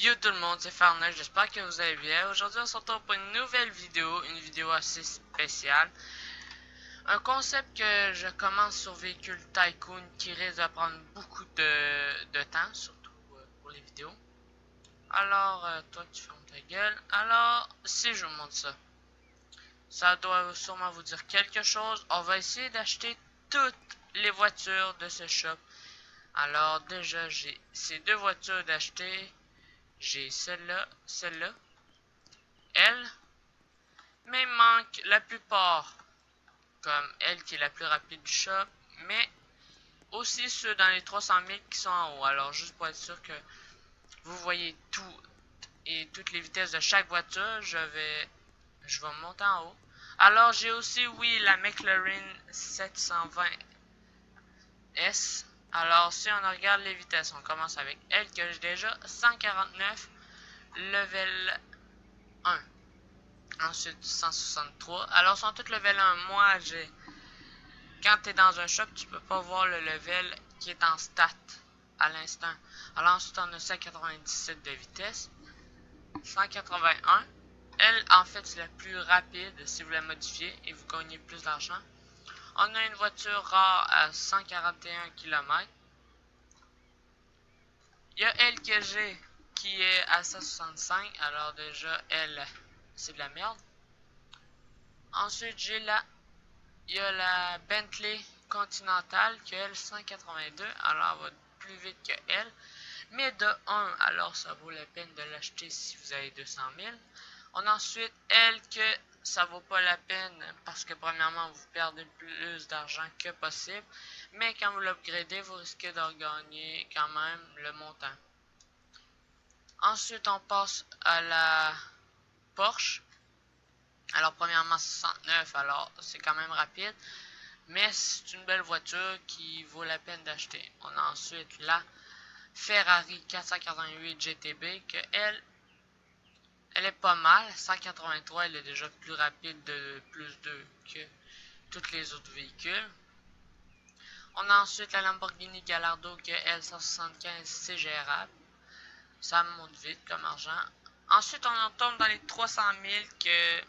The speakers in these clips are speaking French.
Yo tout le monde, c'est Farnell, j'espère que vous allez bien. Aujourd'hui on se retrouve pour une nouvelle vidéo, une vidéo assez spéciale. Un concept que je commence sur Véhicule Tycoon qui risque de prendre beaucoup de temps, surtout pour les vidéos. Alors, toi tu fermes ta gueule. Alors, si je vous montre ça, ça doit sûrement vous dire quelque chose. On va essayer d'acheter toutes les voitures de ce shop. Alors déjà j'ai ces deux voitures d'acheter. J'ai celle-là, elle, mais il manque la plupart, comme elle qui est la plus rapide du shop, mais aussi ceux dans les 300 000 qui sont en haut. Alors juste pour être sûr que vous voyez tout et toutes les vitesses de chaque voiture, je vais monter en haut. Alors j'ai aussi, oui, la McLaren 720S. Alors si on regarde les vitesses, on commence avec elle que j'ai déjà 149 level 1. Ensuite 163. Alors sont toutes level 1. Moi j'ai. Quand tu es dans un shop, tu peux pas voir le level qui est en stat à l'instant. Alors ensuite on a 197 de vitesse. 181. Elle en fait c'est la plus rapide si vous la modifiez et vous gagnez plus d'argent. On a une voiture rare à 141 km. Il y a elle que j'ai qui est à 165. Alors déjà elle c'est de la merde. Ensuite il y a la Bentley Continental qui a elle 182. Alors elle va plus vite que elle. Mais de 1, alors ça vaut la peine de l'acheter si vous avez 200 000. On a ensuite elle que ça vaut pas la peine parce que premièrement vous perdez plus d'argent que possible. Mais quand vous l'upgradez, vous risquez de regagner quand même le montant. Ensuite on passe à la Porsche. Alors premièrement 69, alors c'est quand même rapide. Mais c'est une belle voiture qui vaut la peine d'acheter. On a ensuite la Ferrari 488 GTB que elle est pas mal. 183, elle est déjà plus rapide de plus 2 que tous les autres véhicules. On a ensuite la Lamborghini Gallardo que elle 175 c'est gérable. Ça monte vite comme argent. Ensuite on en tombe dans les 300 000 que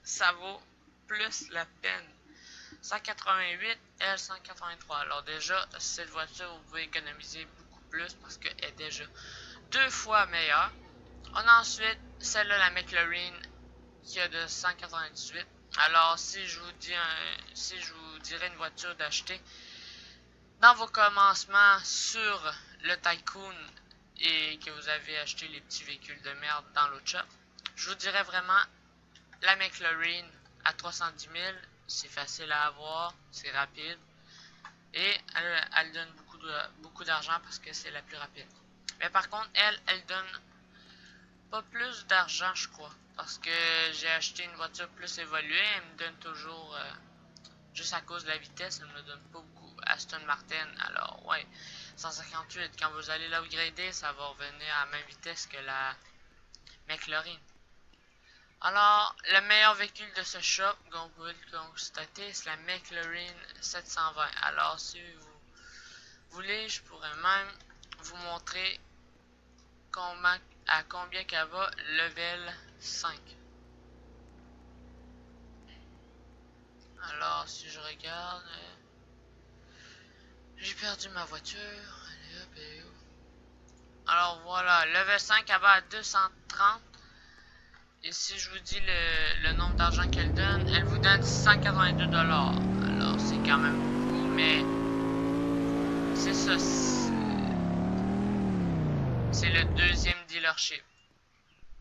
ça vaut plus la peine. 188, elle 183. Alors déjà, cette voiture, vous pouvez économiser beaucoup plus parce qu'elle est déjà 2 fois meilleure. On a ensuite celle-là, la McLaren, qui a de 198. Alors si je vous dirais une voiture d'acheter dans vos commencements sur le Tycoon et que vous avez acheté les petits véhicules de merde dans l'autre shop, je vous dirais vraiment la McLaren à 310 000. C'est facile à avoir, c'est rapide et elle donne beaucoup d'argent parce que c'est la plus rapide. Mais par contre, elle donne pas plus d'argent, je crois, parce que j'ai acheté une voiture plus évoluée. Elle me donne toujours, juste à cause de la vitesse, elle me donne pas beaucoup. Aston Martin, alors ouais, 158. Quand vous allez l'upgrader, ça va revenir à la même vitesse que la McLaren. Alors, le meilleur véhicule de ce shop, comme vous pouvez le constater, c'est la McLaren 720. Alors, si vous voulez, je pourrais même vous montrer à combien qu'elle va level 5. Alors, si je regarde, j'ai perdu ma voiture. Allez, hop, et où? Alors, voilà, level 5, elle va à 230. Et si je vous dis le nombre d'argent qu'elle donne, elle vous donne 182 $. Alors c'est quand même beaucoup, mais c'est ça. C'est le deuxième dealership.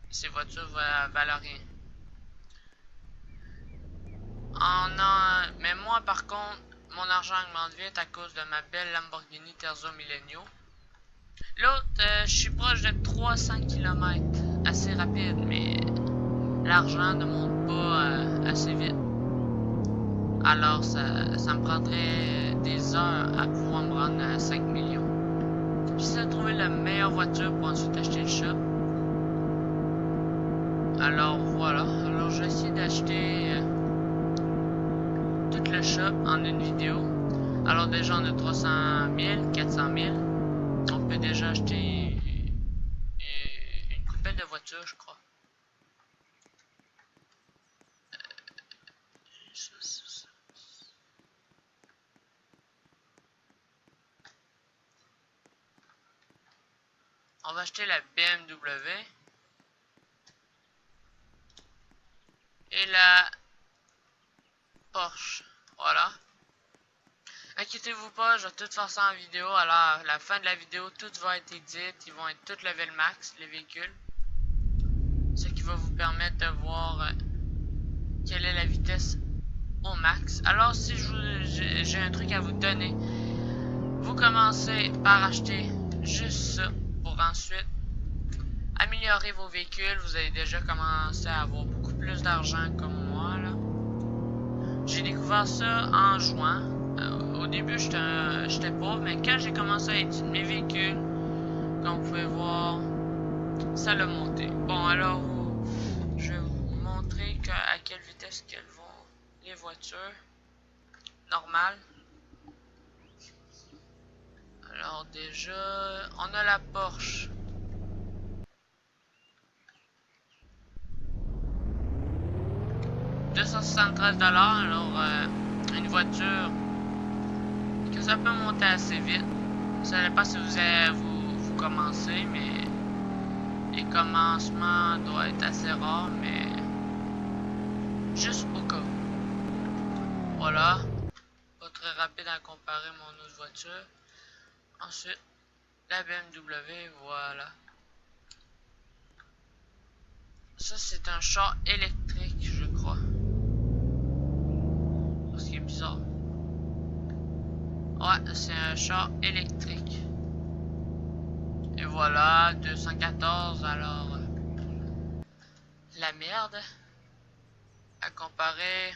Ces voitures valent rien. Mais moi par contre, mon argent augmente vite à cause de ma belle Lamborghini Terzo Millennio. L'autre, je suis proche de 300 km. Assez rapide, mais l'argent ne monte pas assez vite. Alors ça me prendrait des heures à pouvoir me rendre à 5 millions. J'essaie de trouver la meilleure voiture pour ensuite acheter le shop. Alors voilà, alors je vais essayer d'acheter tout le shop en une vidéo. Alors déjà on a 300 000, 400 000. On peut déjà acheter de voitures, je crois. On va acheter la BMW. Et la Porsche. Voilà. Inquiétez-vous pas, je vais tout faire ça en vidéo. Alors, à la fin de la vidéo, tout va être édité. Ils vont être tout level max, les véhicules. Ce qui va vous permettre de voir quelle est la vitesse au max. Alors, si j'ai un truc à vous donner, vous commencez par acheter juste ça pour ensuite améliorer vos véhicules. Vous avez déjà commencé à avoir beaucoup plus d'argent comme moi, là. J'ai découvert ça en juin. Au début, j'étais pauvre, mais quand j'ai commencé à étudier mes véhicules, comme vous pouvez voir, ça l'a monté. Bon, alors, je vais vous montrer à quelle vitesse qu'elles vont les voitures normales. Alors déjà, on a la Porsche. $273, alors une voiture que ça peut monter assez vite. Ça ne dépend pas si vous commencez, mais les commencements doivent être assez rares, mais juste au cas. Voilà, pas très rapide à comparer mon autre voiture. Ensuite, la BMW, voilà. Ça, c'est un char électrique, je crois. Ce qui est bizarre. Ouais, c'est un char électrique. Et voilà, 214, alors... la merde. À comparer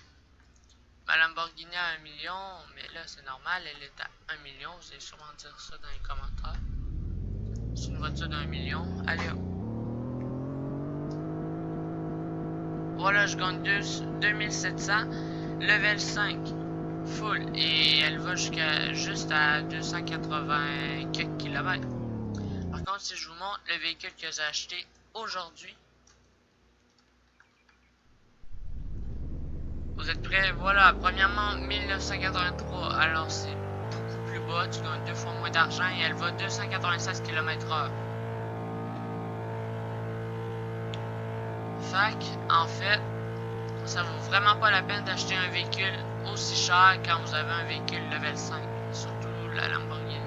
ma Lamborghini à 1 million, mais là, c'est normal, elle est à 1 million. Vous allez sûrement dire ça dans les commentaires. C'est une voiture d'1 million. Allez, hop. Voilà, je gagne 2700. Level 5. Full. Et elle va jusqu'à juste à 280 quelques kilomètres. Par contre, si je vous montre le véhicule que j'ai acheté aujourd'hui. Vous êtes prêts? Voilà, premièrement, 1983. Alors, c'est beaucoup plus bas. Tu gagnes 2 fois moins d'argent et elle va 296 km/h. Fac, en fait, ça vaut vraiment pas la peine d'acheter un véhicule aussi cher quand vous avez un véhicule level 5. Surtout la Lamborghini.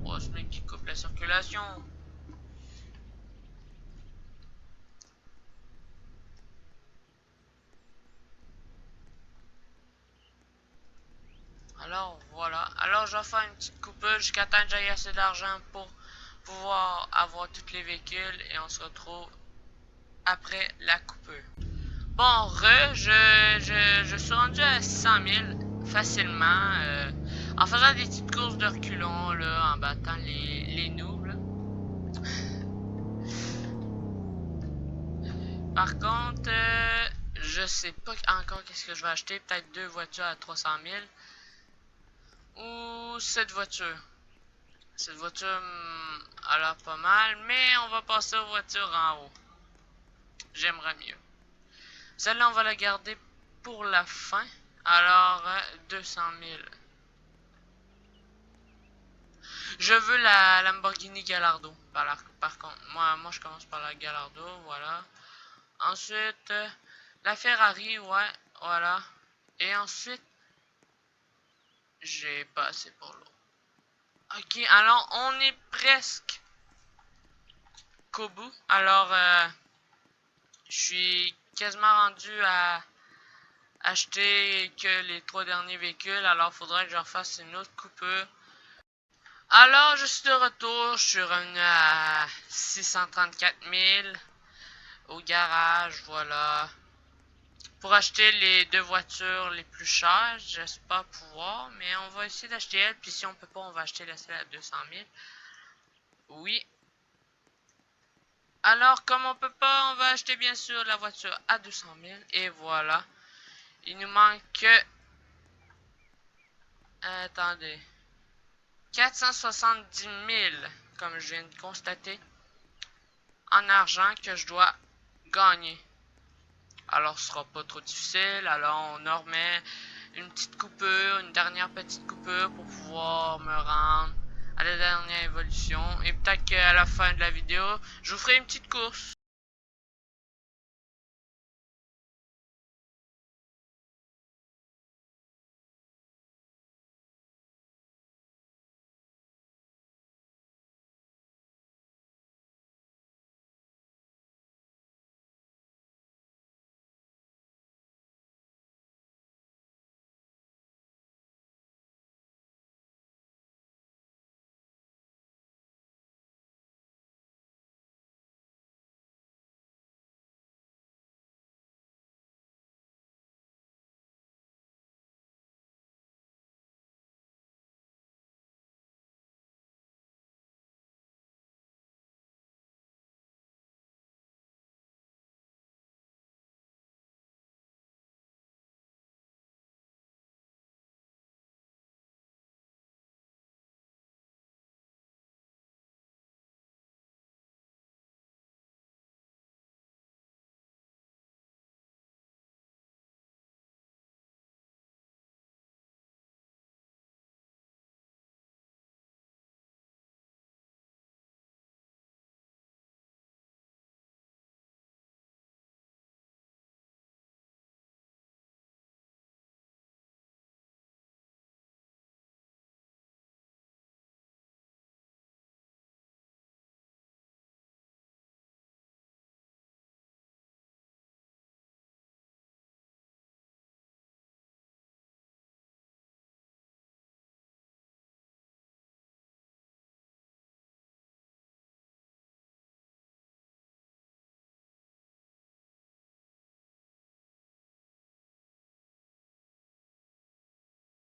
Oh, ce mec qui coupe la circulation. Alors, voilà. Alors, je vais faire une petite coupure jusqu'à temps que j'aille assez d'argent pour pouvoir avoir tous les véhicules et on se retrouve après la coupure. Bon, je suis rendu à 100 000 facilement en faisant des petites courses de reculons, là, en battant les noobs. Là. Par contre, je sais pas encore qu'est-ce que je vais acheter. Peut-être 2 voitures à 300 000 ou cette voiture. Cette voiture a l'air pas mal, mais on va passer aux voitures en haut. J'aimerais mieux. Celle-là, on va la garder pour la fin. Alors, 200 000. Je veux la Lamborghini Gallardo. Par contre, moi, je commence par la Gallardo, voilà. Ensuite, la Ferrari, ouais, voilà. Et ensuite, j'ai pas assez pour l'eau. Ok, alors on est presque qu'au bout. Alors, je suis quasiment rendu à acheter que les 3 derniers véhicules. Alors, il faudrait que je refasse une autre coupure. Alors, je suis de retour. Je suis revenu à 634 000 au garage, voilà. Pour acheter les 2 voitures les plus chères, j'espère pouvoir, mais on va essayer d'acheter elle. Puis si on peut pas, on va acheter la celle à 200 000. Oui. Alors, comme on peut pas, on va acheter bien sûr la voiture à 200 000. Et voilà. Il nous manque que... attendez. 470 000, comme je viens de constater. en argent que je dois gagner. Alors ce sera pas trop difficile. Alors on en remet une petite coupure, une dernière petite coupure pour pouvoir me rendre à la dernière évolution. Et peut-être qu'à la fin de la vidéo, je vous ferai une petite course.